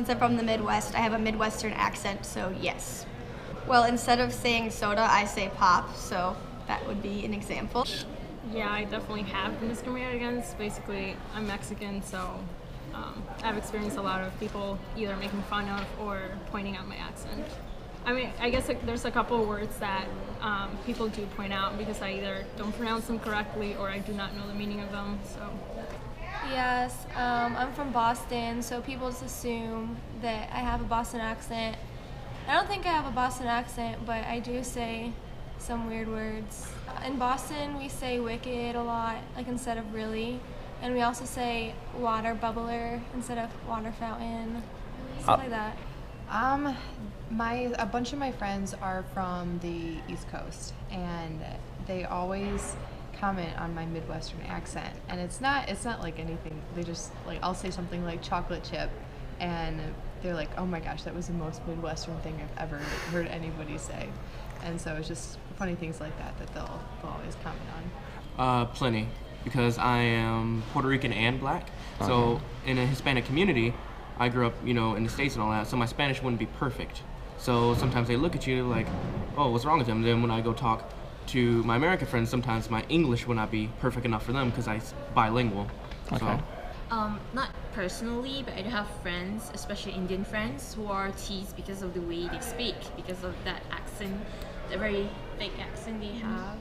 since I'm from the Midwest, I have a Midwestern accent, so yes. Well, instead of saying soda, I say pop, so that would be an example. Yeah, I definitely have been discriminated against. Basically, I'm Mexican, so I've experienced a lot of people either making fun of or pointing out my accent. I mean, I guess there's a couple of words that people do point out because I either don't pronounce them correctly or I do not know the meaning of them, so. Yes, I'm from Boston, so people just assume that I have a Boston accent. I don't think I have a Boston accent, but I do say some weird words. In Boston, we say wicked a lot, like instead of really, and we also say water bubbler instead of water fountain, stuff like that. A bunch of my friends are from the East Coast, and they always comment on my Midwestern accent, and it's not like anything. They just like, I'll say something like chocolate chip, and they're like, oh my gosh, that was the most Midwestern thing I've ever heard anybody say. And so it's just funny things like that they'll always comment on. Plenty, because I am Puerto Rican and black. So in a Hispanic community, I grew up, in the States and all that, so my Spanish wouldn't be perfect. So sometimes they look at you like, oh, what's wrong with them? Then when I go talk to my American friends, sometimes my English will not be perfect enough for them because I'm bilingual. Okay. So. Not personally, but I do have friends, especially Indian friends, who are teased because of the way they speak, because of that accent, the very thick accent they have.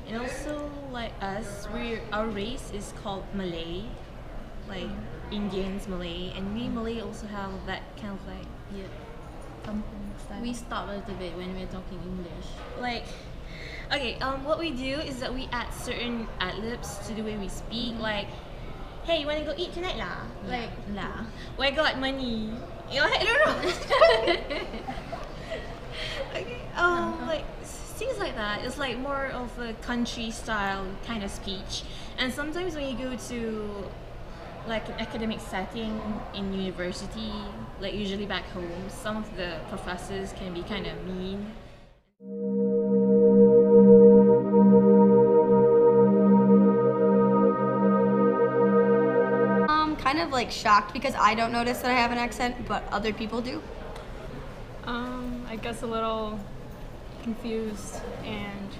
And also, like us, our race is called Malay, like Indians, Malay, and we Malay also have that kind of like kampung style. We stop a little bit when we're talking English. Like, okay, what we do is that we add certain ad-libs to the way we speak, like, hey, you wanna go eat tonight lah? Like, lah. Where got money? I don't know. Okay, like things like that. It's like more of a country style kind of speech. And sometimes when you go to like an academic setting in university, like usually back home, some of the professors can be kind of mean. Kind of like shocked because I don't notice that I have an accent, but other people do. I guess a little confused and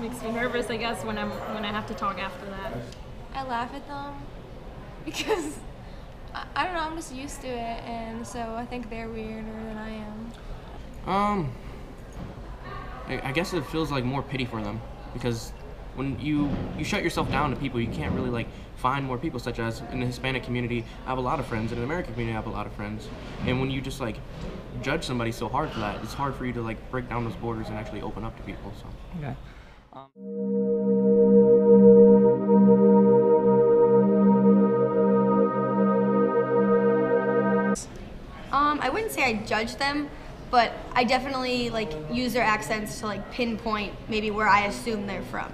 makes me nervous, I guess, when I have to talk after that. I laugh at them because I don't know, I'm just used to it, and so I think they're weirder than I am. I guess it feels like more pity for them because when you shut yourself down to people, you can't really like find more people. Such as in the Hispanic community, I have a lot of friends. In the American community, I have a lot of friends. And when you just like judge somebody so hard for that, it's hard for you to like break down those borders and actually open up to people. So. Okay. I wouldn't say I judge them, but I definitely like use their accents to like pinpoint maybe where I assume they're from.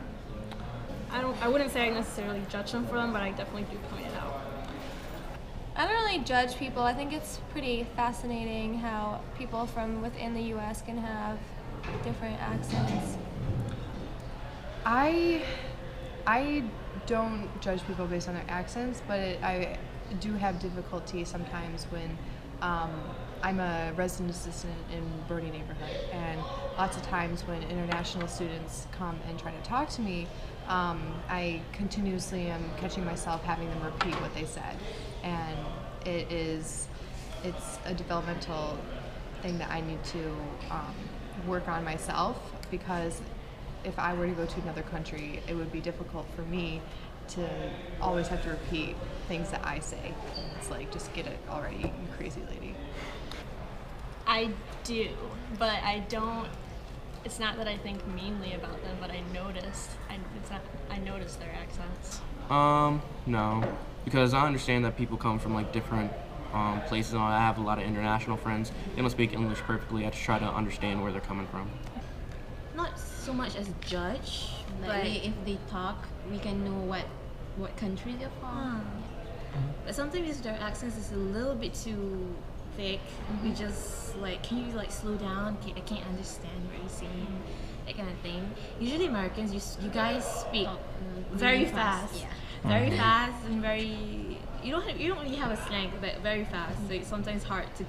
I wouldn't say I necessarily judge them for them, but I definitely do point it out. I don't really judge people. I think it's pretty fascinating how people from within the U.S. can have different accents. I don't judge people based on their accents, but I do have difficulty sometimes when I'm a resident assistant in Brody neighborhood, and lots of times when international students come and try to talk to me, I continuously am catching myself having them repeat what they said, and it's a developmental thing that I need to work on myself, because if I were to go to another country, it would be difficult for me to always have to repeat things that I say. It's like, just get it already, you crazy lady. I do, but I don't. It's not that I think meanly about them, but I notice their accents. No, because I understand that people come from like different places. And I have a lot of international friends. They don't speak English perfectly. I just try to understand where they're coming from. Not so much as judge, Like but if they talk, we can know what country they're from. But sometimes their accents is a little bit too thick. We just like, can you like slow down? I can't understand what you're saying. That kind of thing. Usually Americans, you guys speak very fast. Yeah. very fast and very. You don't really have a slang, but very fast. So it's sometimes hard to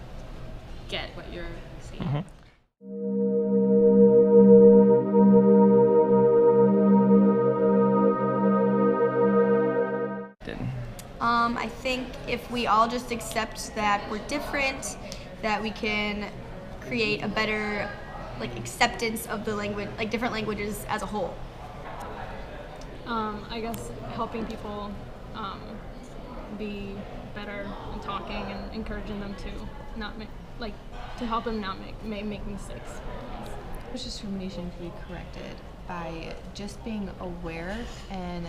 get what you're saying. I think if we all just accept that we're different, that we can create a better like acceptance of the language, like different languages as a whole. I guess helping people be better in talking and encouraging them to not make, like, to help them not make mistakes. Which discrimination can be corrected by just being aware and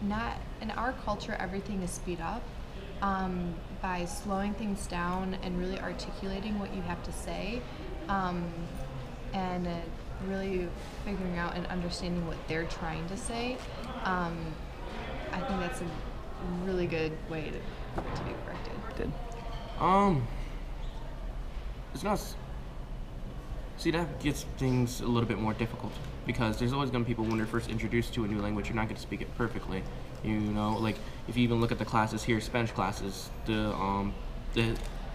not in our culture everything is speed up, by slowing things down and really articulating what you have to say, and really figuring out and understanding what they're trying to say. I think that's a really good way to be corrected. It's not. See, that gets things a little bit more difficult because there's always going to be people when they're first introduced to a new language, you're not going to speak it perfectly. You know, like if you even look at the classes here, Spanish classes, the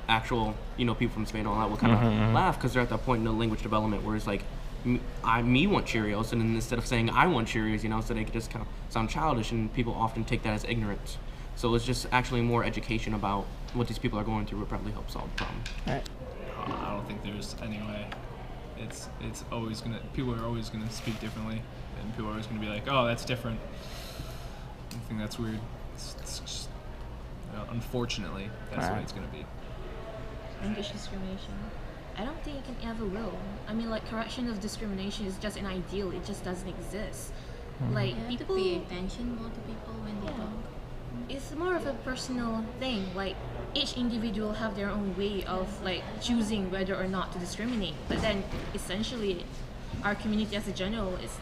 actual, you know, people from Spain, all that will kind of laugh because they're at that point in the language development where it's like, me want Cheerios, and then instead of saying I want Cheerios, you know, so they could just kind of sound childish, and people often take that as ignorance. So it's just actually more education about what these people are going through would probably help solve the problem. I don't think there's any way. It's always gonna. People are always gonna speak differently, and people are always gonna be like, "Oh, that's different." I think that's weird. It's just, unfortunately, that's what it's gonna be. Language discrimination. I don't think it can ever will. I mean, like, correction of discrimination is just an ideal. It just doesn't exist. Like, You have people. to pay attention more to people when they talk. It's more of a personal thing. Like, each individual have their own way of like choosing whether or not to discriminate. But then, essentially, our community as a general it's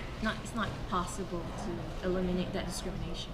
not possible to eliminate that discrimination.